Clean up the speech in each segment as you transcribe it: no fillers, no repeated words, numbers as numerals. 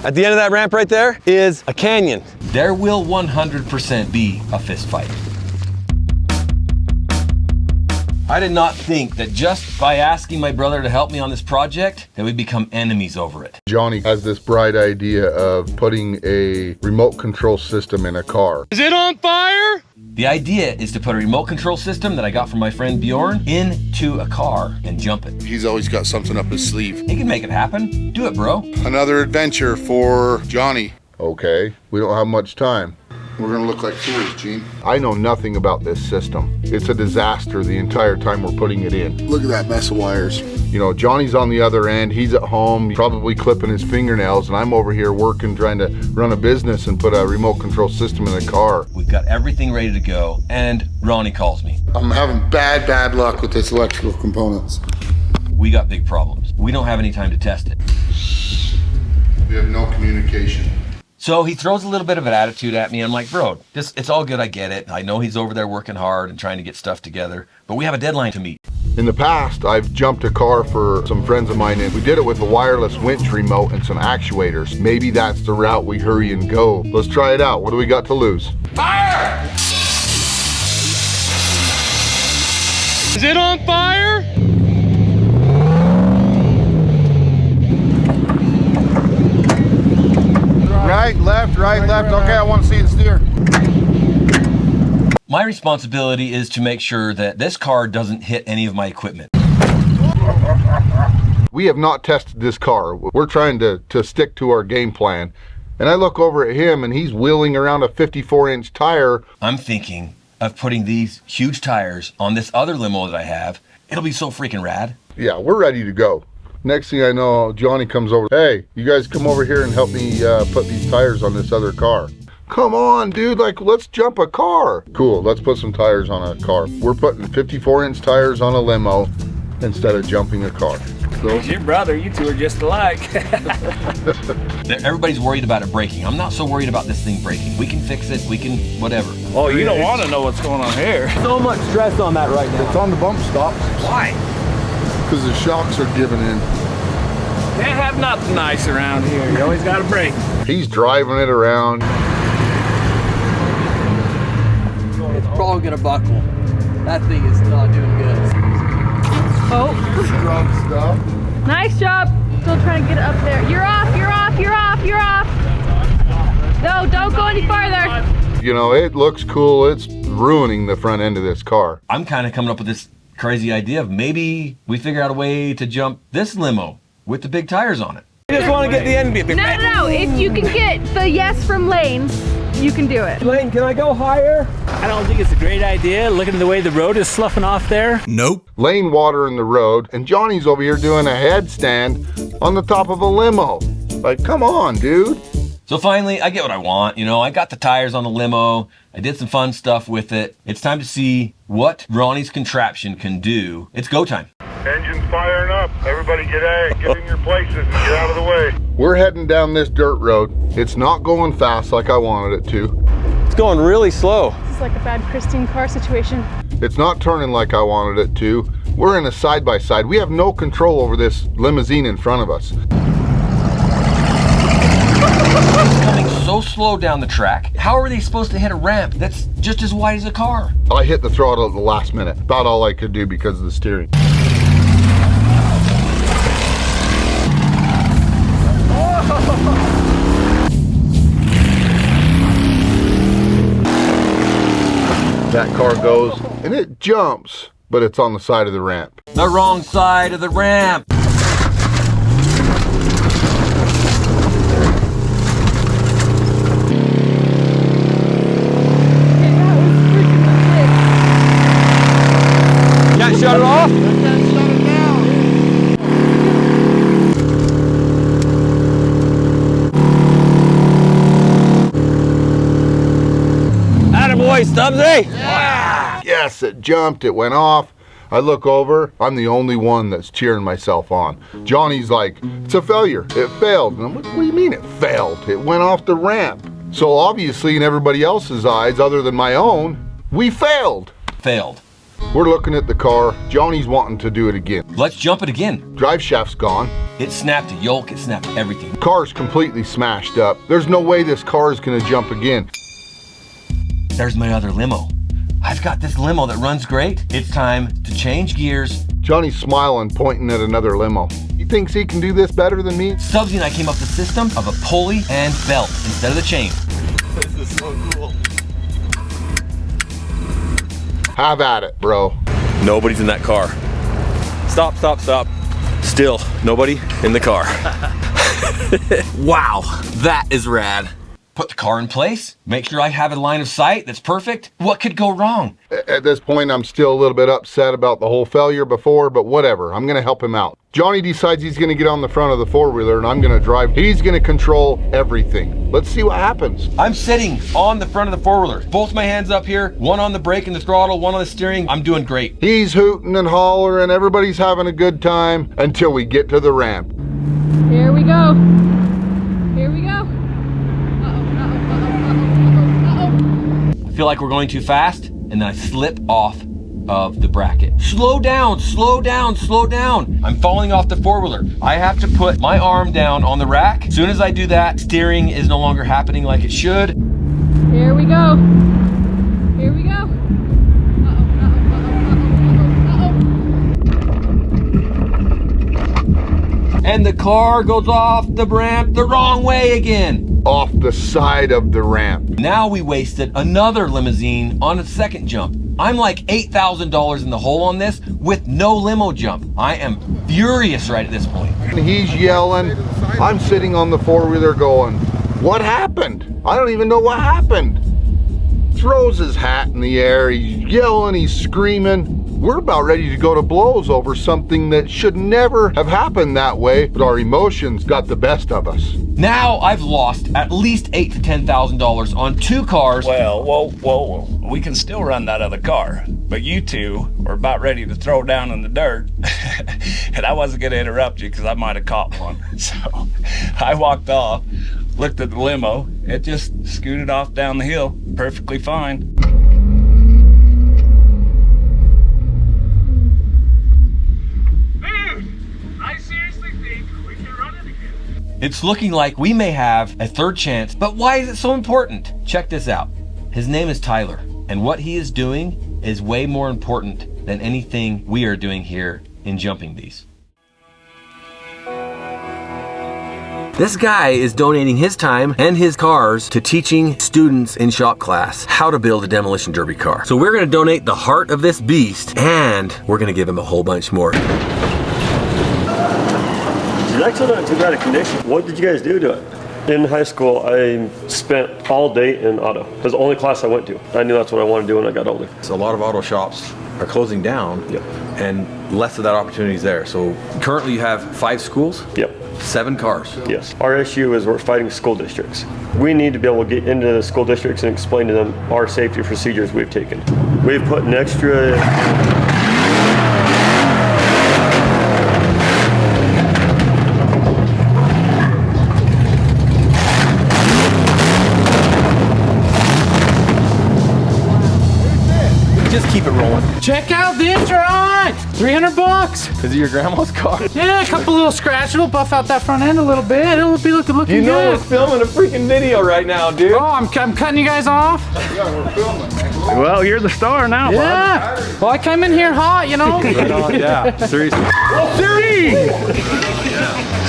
At the end of that ramp right there is a canyon. There will 100% be a fist fight. I did not think that just by asking my brother to help me on this project, that we'd become enemies over it. Johnny has this bright idea of putting a remote control system in a car. Is it on fire? The idea is to put a remote control system that I got from my friend Bjorn into a car and jump it. He's always got something up his sleeve. He can make it happen. Do it, bro. Another adventure for Johnny. Okay, we don't have much time. We're gonna look like fools, Gene. I know nothing about this system. It's a disaster the entire time we're putting it in. Look at that mess of wires. You know, Johnny's on the other end, he's at home, probably clipping his fingernails, and I'm over here working, trying to run a business and put a remote control system in the car. We've got everything ready to go, and Ronnie calls me. I'm having bad luck with this electrical components. We got big problems. We don't have any time to test it. We have no communication. So he throws a little bit of an attitude at me. I'm like, bro, it's all good, I get it. I know he's over there working hard and trying to get stuff together, but we have a deadline to meet. In the past, I've jumped a car for some friends of mine, and we did it with a wireless winch remote and some actuators. Maybe that's the route we hurry and go. Let's try it out. What do we got to lose? Fire! Is it on fire? Right, left. Okay, I want to see it steer. My responsibility is to make sure that this car doesn't hit any of my equipment. We have not tested this car. We're trying to stick to our game plan. And I look over at him and he's wheeling around a 54-inch tire. I'm thinking of putting these huge tires on this other limo that I have. It'll be so freaking rad. Yeah, we're ready to go. Next thing I know, Johnny comes over. Hey, you guys come over here and help me put these tires on this other car. Come on, dude, like, let's jump a car. Cool, let's put some tires on a car. We're putting 54-inch tires on a limo instead of jumping a car. So, he's your brother, you two are just alike. Everybody's worried about it breaking. I'm not so worried about this thing breaking. We can fix it, we can whatever. Oh, you don't want to know what's going on here. So much stress on that right now. it's on the bump stop. Why? Because the shocks are giving in. Can't have nothing nice around here. You always got a break. He's driving it around. It's probably gonna buckle. That thing is not doing good. Oh, Strong stuff. nice job. Still trying to get it up there. You're off, you're off, you're off, you're off. No, don't go any farther. You know, it looks cool. It's ruining the front end of this car. I'm kind of coming up with this crazy idea of maybe we figure out a way to jump this limo with the big tires on it. I just want to get the end bit. No. If you can get the yes from Lane, you can do it. Lane, can I go higher? I don't think it's a great idea, looking at the way the road is sloughing off there. Nope. Lane watering the road, and Johnny's over here doing a headstand on the top of a limo. Like, come on, dude. So finally, I get what I want. You know, I got the tires on the limo. I did some fun stuff with it. It's time to see what Ronnie's contraption can do. It's go time. Engine's firing up. Everybody get in your places and get out of the way. We're heading down this dirt road. It's not going fast like I wanted it to. It's going really slow. This is like a bad Christine car situation. It's not turning like I wanted it to. We're in a side-by-side. We have no control over this limousine in front of us. It's coming so slow down the track. How are they supposed to hit a ramp that's just as wide as a car? I hit the throttle at the last minute. About all I could do because of the steering. That car goes and it jumps, but it's on the side of the ramp. The wrong side of the ramp. Can't shut it off? Attaboy, Stubbsy! Yeah! Yes, it jumped, it went off. I look over, I'm the only one that's cheering myself on. Johnny's like, it's a failure, it failed. And I'm like, what do you mean it failed? It went off the ramp. So obviously in everybody else's eyes, other than my own, we failed. Failed. We're looking at the car. Johnny's wanting to do it again. Let's jump it again. Drive shaft's gone. It snapped a yoke, it snapped everything. Car's completely smashed up. There's no way this car is gonna jump again. There's my other limo. I've got this limo that runs great. It's time to change gears. Johnny's smiling, pointing at another limo. He thinks he can do this better than me? Stubbsy and I came up with a system of a pulley and belt instead of the chain. This is so cool. Have at it, bro. Nobody's in that car. Stop, stop, stop. Still, nobody in the car. Wow, that is rad. Put the car in place, make sure I have a line of sight that's perfect. What could go wrong? At this point, I'm still a little bit upset about the whole failure before, but whatever. I'm gonna help him out. Johnny decides he's gonna get on the front of the four-wheeler and I'm gonna drive. He's gonna control everything. Let's see what happens. I'm sitting on the front of the four-wheeler. Both my hands up here, one on the brake and the throttle, one on the steering. I'm doing great. He's hooting and hollering, everybody's having a good time until we get to the ramp. Here we go. Here we go. I feel like we're going too fast, and then I slip off of the bracket. Slow down, slow down, slow down. I'm falling off the four-wheeler. I have to put my arm down on the rack. As soon as I do that, steering is no longer happening like it should. Here we go. Here we go. And the car goes off the ramp the wrong way again. Off the side of the ramp. Now we wasted another limousine on a second jump. I'm like $8,000 in the hole on this with no limo jump. I am furious right at this point. And he's yelling. I'm sitting on the four-wheeler going, what happened? I don't even know what happened. Throws his hat in the air, he's yelling, he's screaming. We're about ready to go to blows over something that should never have happened that way, but our emotions got the best of us. Now I've lost at least $8,000 to $10,000 on two cars. Well, whoa. We can still run that other car. But you two were about ready to throw down in the dirt. And I wasn't going to interrupt you because I might have caught one. So I walked off, looked at the limo. It just scooted off down the hill perfectly fine. It's looking like we may have a third chance, but why is it so important? Check this out. His name is Tyler, and what he is doing is way more important than anything we are doing here in jumping these. This guy is donating his time and his cars to teaching students in shop class how to build a demolition derby car. So we're gonna donate the heart of this beast, and we're gonna give him a whole bunch more. It's actually not in too bad a condition. What did you guys do to it? In high school, I spent all day in auto. It was the only class I went to. I knew that's what I wanted to do when I got older. So a lot of auto shops are closing down, Yep. and less of that opportunity is there. So currently you have 5 schools, Yep. 7 cars. Yes. Our issue is we're fighting school districts. We need to be able to get into the school districts and explain to them our safety procedures we've taken. We've put an extra Just keep it rolling. Check out this ride! 300 bucks! Is it your grandma's car? Yeah, a couple little scratches. We'll buff out that front end a little bit. It'll be looking You know good. we're filming a freaking video right now, dude. Oh, I'm cutting you guys off? Well, you're the star now, Yeah. Well, I came in here hot, you know? Right on, yeah. Seriously.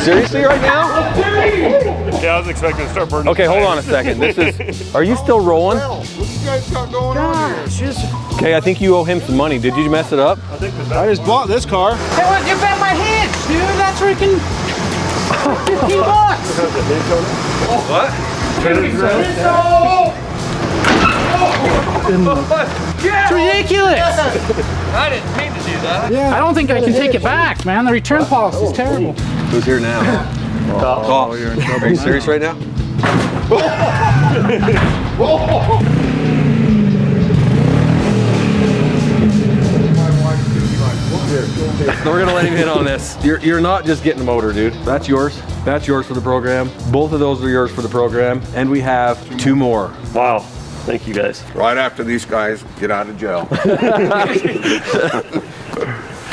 Seriously right now? Yeah, I was expecting to start burning. Okay, hold on a second. This is, are you still rolling? What you guys got going on here? Okay, I think you owe him some money. Did you mess it up? I just bought this car. Hey, what? You bet my hinge, dude. That's freaking 15 bucks. What? It's ridiculous. I didn't mean to do that. I don't think I can take it back, man. The return policy is terrible. Who's here now? Oh, you're in trouble. Are you serious right now? We're gonna let him hit on this. You're not just getting a motor, dude. That's yours. That's yours for the program. Both of those are yours for the program. And we have 2 more. Wow. Thank you guys. Right after these guys get out of jail.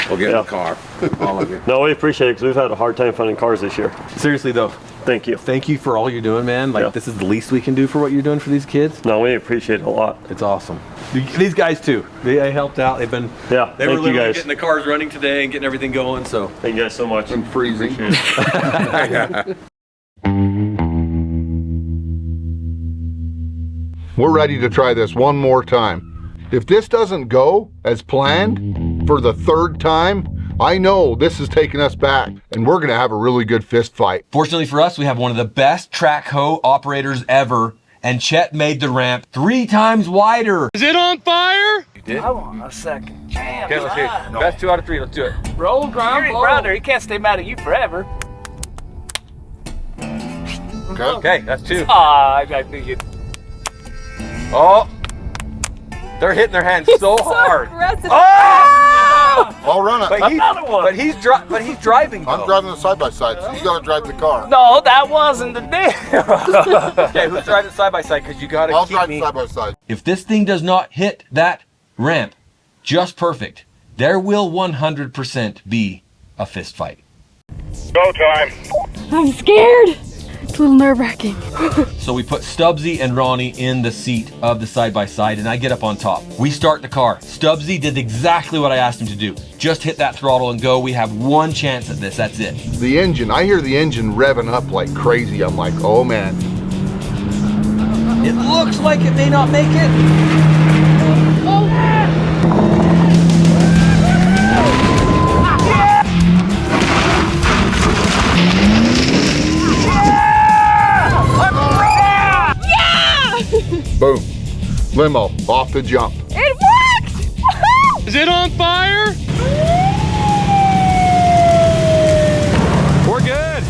We'll get in the car, all of you. No, we appreciate it because we've had a hard time finding cars this year. Seriously though, Thank you. thank you for all you're doing, man. Like this is the least we can do for what you're doing for these kids. No, we appreciate it a lot. It's awesome. These guys too. They helped out. They've been they were thank you literally guys. getting the cars running today and getting everything going. So Thank you guys so much. I'm freezing. We're ready to try this one more time. If this doesn't go as planned for the third time, I know this is taking us back and we're gonna have a really good fist fight. Fortunately for us, we have one of the best track hoe operators ever, and Chet made the ramp 3 times wider. Is it on fire? You did? I want a second chance. Okay, let's see. Best 2 out of 3, let's do it. Roll ground. You're brother. He can't stay mad at you forever. Okay, that's 2. I think it. Oh, they're hitting their hands so hard. Aggressive. Oh! I'll run it. But he's driving. I'm driving the side-by-side, so you gotta drive the car. No, that wasn't the deal. Okay, who's driving side by side? Because you gotta I'll keep drive me. side-by-side. If this thing does not hit that ramp just perfect, there will 100% be a fist fight. Go time. I'm scared. It's a little nerve-wracking. So we put Stubbsy and Ronnie in the seat of the side-by-side, and I get up on top. We start the car. Stubbsy did exactly what I asked him to do. Just hit that throttle and go. We have 1 chance at this, that's it. The engine, I hear the engine revving up like crazy. I'm like, oh man. It looks like it may not make it. Boom. Limo, off the jump. It worked! Woohoo! Is it on fire? We're good.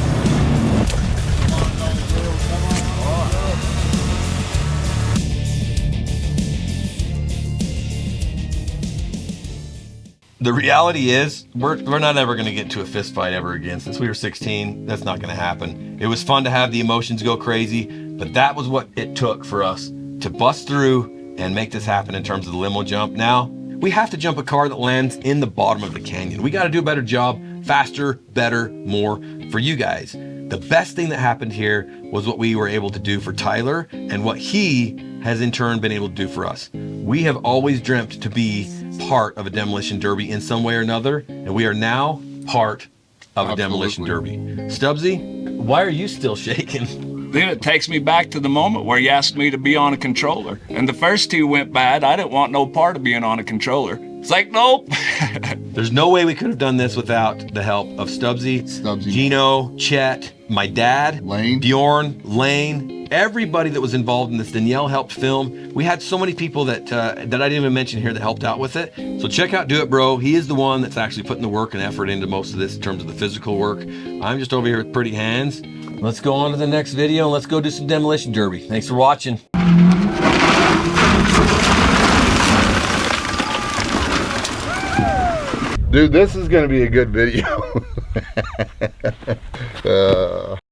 The reality is, we're not ever going to get into a fist fight ever again. Since we were 16, that's not going to happen. It was fun to have the emotions go crazy, but that was what it took for us to bust through and make this happen in terms of the limo jump. Now, we have to jump a car that lands in the bottom of the canyon. We got to do a better job, faster, better, more for you guys. The best thing that happened here was what we were able to do for Tyler and what he has in turn been able to do for us. We have always dreamt to be part of a demolition derby in some way or another, and we are now part of a demolition derby. Stubbsy, why are you still shaking? Then it takes me back to the moment where you asked me to be on a controller. And the first 2 went bad. I didn't want no part of being on a controller. It's like, nope. There's no way we could have done this without the help of Stubbsy, Gino, Chet, my dad, Lane, Bjorn, Lane, everybody that was involved in this. Danielle helped film. We had so many people that I didn't even mention here that helped out with it. So check out Do It Bro. He is the one that's actually putting the work and effort into most of this in terms of the physical work. I'm just over here with pretty hands. Let's go on to the next video and let's go do some demolition derby. Thanks for watching. Dude, this is gonna be a good video.